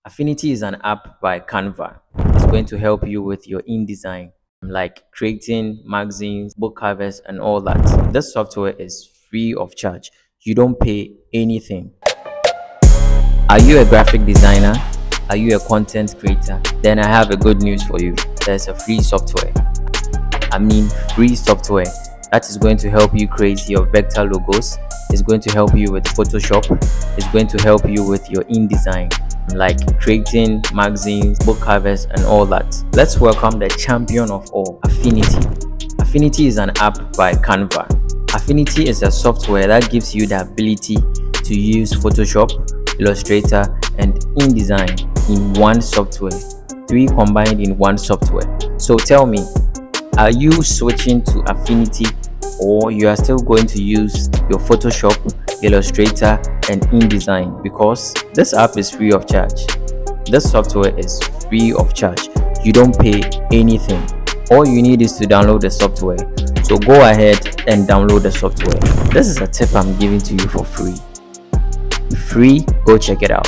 Affinity is an app by Canva. It's going to help you with your InDesign, like creating magazines, book covers, and all that. This software is free of charge. You don't pay anything. Are you a graphic designer? Are you a content creator? Then I have a good news for you. There's a free software. Free software that is going to help you create your vector logos. It's going to help you with Photoshop. It's going to help you with your InDesign, like creating magazines, book covers, and all that. Let's welcome the champion of all, Affinity. Affinity is an app by Canva. Affinity is a software that gives you the ability to use Photoshop, Illustrator, and InDesign in one software. 3 combined in one software. So tell me, are you switching to Affinity, or you are still going to use your Photoshop, Illustrator, and InDesign? Because this app is free of charge. This software is free of charge. You don't pay anything. All you need is to download the software. So go ahead and download the software. This is a tip I'm giving to you for free. Free, go check it out.